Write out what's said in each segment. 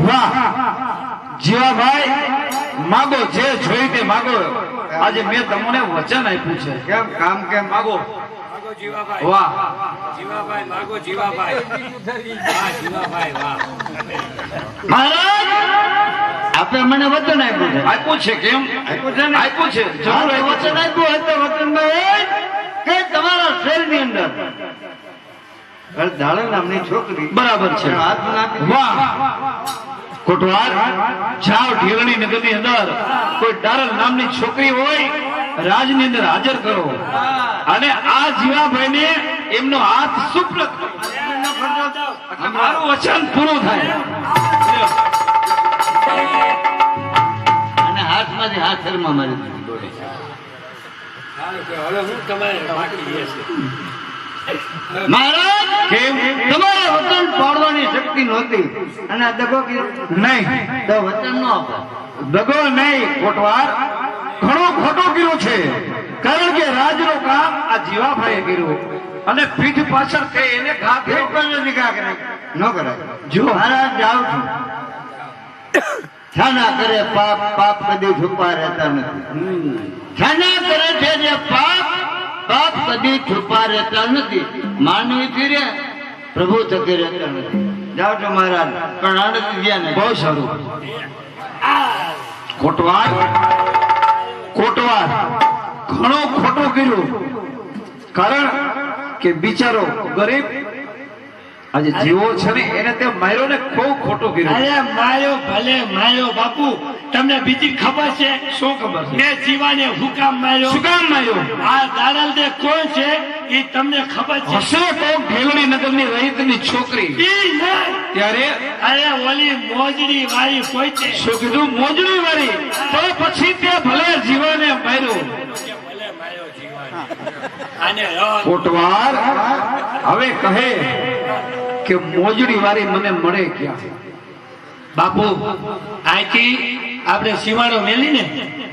વાહ જીવાભાઈ, માગો જે જોઈ તે માગો. આજે મેં તમને વચન આપ્યું છે. કેમ કામ કેમ માગો. જીવાભાઈ, વાહ જીવાભાઈ, માગો જીવાભાઈ. વાહ જીવાભાઈ, વાહ. મહારાજ આપે મને વચન આપ્યું છે. આપ્યું છે. કેમ આપ્યું છે ને? આપ્યું છે? જરૂર જરૂર આપ્યું છે. વચન આપ્યું હોય તો વચનમાં એ કે તમારા શહેરની અંદર ધારણ નામની છોકરી બરાબર છે. હાથ નાખી વાહ કોટવાર, જાઓ ઢેલણી નગરની અંદર કોઈ ડારલ નામની છોકરી હોય રાજની અંદર હાજર કરો અને આ જીવાભાઈને એમનો હાથ સુપ્રત કરો. મારું વચન પૂરું થાય. અને હાથમાંથી હાથ શર્મા મારી દીધી દોડે. સારું કે હવે હું તમારે બાકી રહેશે. મહારાજ કેમ? તમારા વચન પાડવાની શક્તિ નહોતી અને આ દગો કર્યો નહીં, તો વચન ન આપે. દગો નહીં કોટવાર, ઘણો ખોટો કર્યો છે. કારણ કે રાજનું કામ આ જીવાભાઈએ કર્યું અને પીઠ પાછળ તે એને ઘા કર્યો. એક પણ નથી કાંઈ કરાય. ન કરાય. જો. મહારાજ જાઉં છું. છાના કરે પાપ, પાપ કદી છુપા રહેતા નથી. છાના કરે છે જે પાપ, પાપ કદી છુપા રહેતા નથી. માનવી થી રે, પ્રભુ થકી રહેતા નથી. જાઓ છો મહારાજ, પણ આનંદ ગયા ને. બહુ સારું. કોટવાર, કોટવાર ઘણો ખોટો કર્યો. કારણ કે બિચારો ગરીબ આજે જીવો છે ને એને તે માર્યો ને બહુ ખોટો કર્યો. અરે માર્યો ભલે માર્યો બાપુ, તમને બીજી ખબર છે? શું ખબર છે? મેં જીવાને હુકામ માર્યો. શું કામ માર્યો? આ દાડલ દે કોણ છે એ તમને ખબર છે? હશે તો ઢેલણી નગરની રહીતની છોકરી. ઈ નહીં. ત્યારે અરે ઓલી મોજડી વાળી પોતે. શું કીધું? મોજડી વાળી. તો પછી તે ભલે જીવાને માર્યો. ભલે માર્યો જીવાને. આને રવા. કોટવાર હવે કહે કે મોજડી વાળી મને મળે ક્યાં? બાપુ આથી આપણે સીમાડો મેલી ને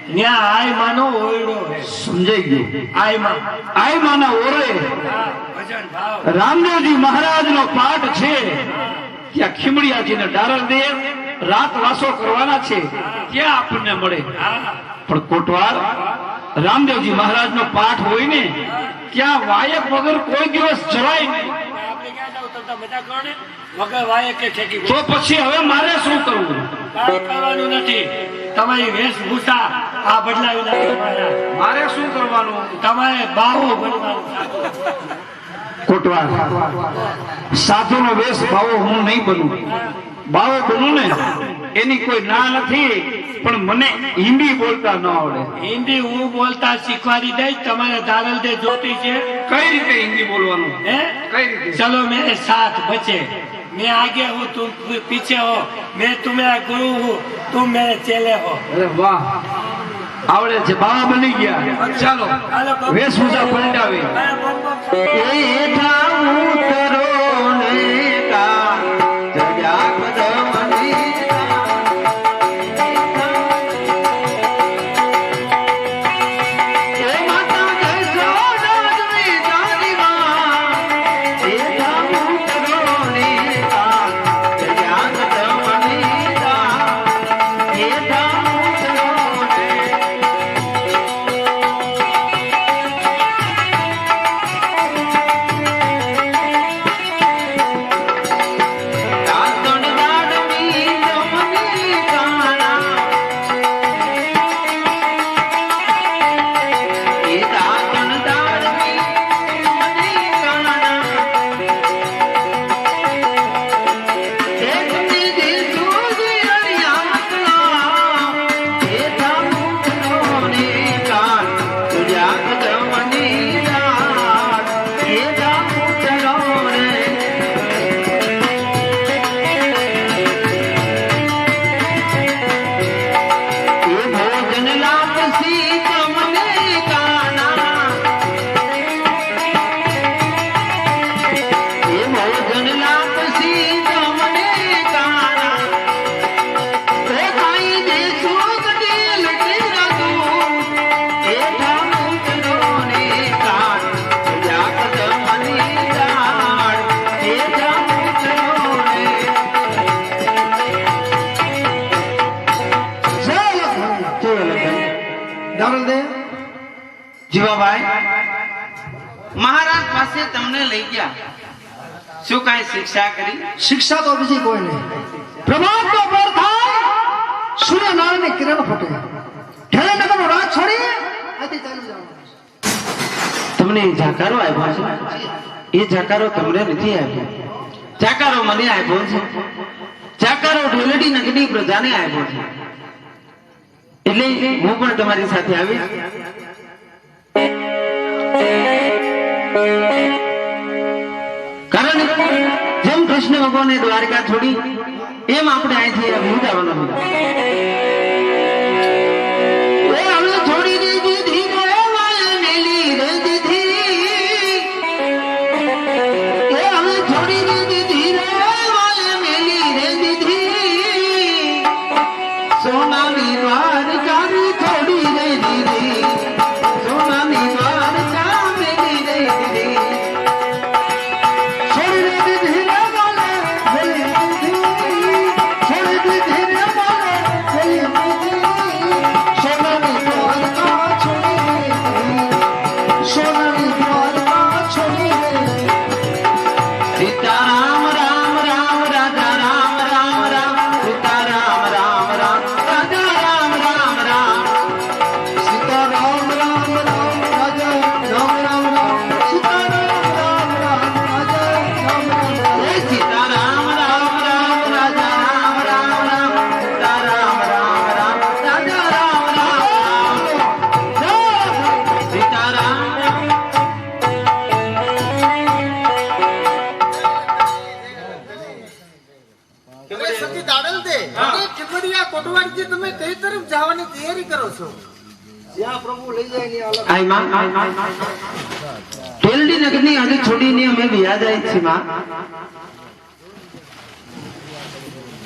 ત્યાં આય માનો ઓયડો હે. સમજાઈ ગયું. આય માં આઈ માના ઓરે ભજન ભાવ. રામદેવજી મહારાજ નો પાઠ છે. ત્યાં ખીમડિયાજીને ડારલ દેવ રાત વાસો કરવાના છે. ત્યાં આપણને મળે. પણ કોટવાર રામદેવજી મહારાજ નો પાઠ હોય ને ત્યાં વાયક વગર કોઈ દિવસ જવાય નહીં. આપણે ક્યાં જાવ તો બધા કોણે વગર વાય કે ઠેકી તો પછી હવે મારે શું કરવું? કાંઈ કરવાનું નથી. તમારી વેશભૂષા આ બદલાવી નાખો મહારાજ. મારે શું કરવાનું? તમારે બાહુ બનવાનું. કોટવાર સાધુનો વેશ ભાવો હું નહીં બનું. બાવો બનું ને એની કોઈ ના નથી, પણ મને હિન્દી બોલતા ન આવડે. હિન્દી હું બોલતા શીખવાડી દઈશ. તમારે દારલ દે જોતી છે કઈ રીતે હિન્દી બોલવાનું? હે? કઈ રીતે? चलो मेरे साथ बचे, मैं आगे हूँ तुम पीछे हो, मैं तुम्हारा गुरु हूँ तुम मेरे चेले हो. અરે વાહ, આવડે છે. બાવા બની ગયા. ચાલો વેશભૂષા પલટાવી. જીવાભાઈ, મહારાજ પાસે તમને લઈ ગયા, શું કાંઈ શિક્ષા કરી? શિક્ષા તો બીજી કોઈ નહીં. પ્રભાતનો પર થાય, સૂર્યનારાયણની કિરણ ફૂટે, ઢેલેનગરનો રાજ છોડી અહીંથી ચાલી જવાનું. તમને જાકારો આપ્યો છે, એ જાકારો તમને નથી આપ્યો. જાકારો મને આપ્યો છે. જાકારો ઢોલડી નગરની પ્રજાને આપ્યો છે. એટલે હું પણ તમારી સાથે આવીશ. કારણ જેમ કૃષ્ણ ભગવાને દ્વારકા છોડી એમ આપણે અહીંથી જવાનું હતું. છોડી દીધી મેલી દીધી, છોડી દીધી મેલી દીધી, સોનાની દ્વારકા છોડી દીધી, સોનાની દ્વારકા મેલી દીધી. સીતારામ રામ રામ રાજા રામ રામ રામ, સીતારામ રામ રામ રાજા રામ રામ રામ, સીતારામ રામ રામ રાજા રામ રામ રામ, સીતારામ રામ રામ રાજા રામ રામ રામ. હે સીતારામ રામ રામ રાજા રામ રામ રામ, સીતારામ રામ રામ રાજા રામ રામ રામ, સીતારામ. સતી દાડલ દે અને ચીમડિયા કોટવાડથી તમે કઈ તરફ જવાની તૈયારી કરો છો? જ્યાં પ્રભુ લઈ જાય ની અલગ. આઈ માં ઢોલડી નગરની હજી છોડીને અમે વિયા જાય છે માં.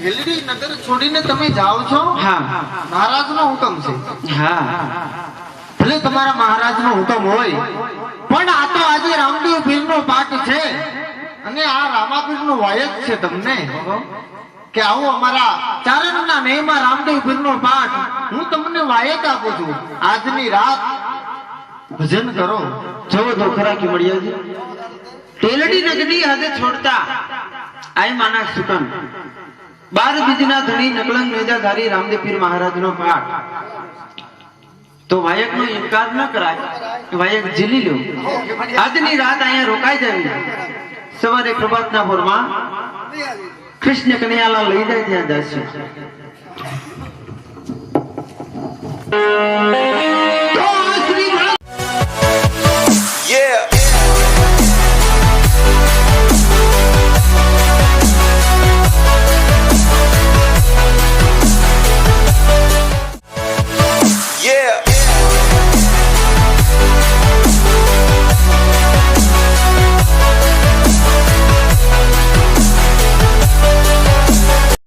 ભેલડી નગર છોડીને તમે જાઓ છો? હા મહારાજનો હુકમ છે. હા ભલે તમારા મહારાજનો હુકમ હોય, પણ આ તો આજે રામદેવ પીરનો પાઠ છે અને આ રામાપીરનો વાયક છે તમને કે આવો અમારા ચારણના નેમમાં રામદેવ પીરનો પાઠ હું તમને વાયક આપું છું. આજની રાત ભજન કરો. જવો તો ખરા કે મળ્યા છે ટેલડી નગરની હદે છોડતા આઈ માના સુકન 12 બીજના ધણી નકલંગ નેજાધારી રામદેવ પીર મહારાજનો પાઠ. તો વાયકનો ઇનકાર ન કરાય, વાયક ઝીલી લો. આજની રાત અહીંયા રોકાઈ જવી, સવારે પ્રભાતના ભોરમાં કૃષ્ણ કનૈયાલાલ લઈ જાય ત્યાં જશે.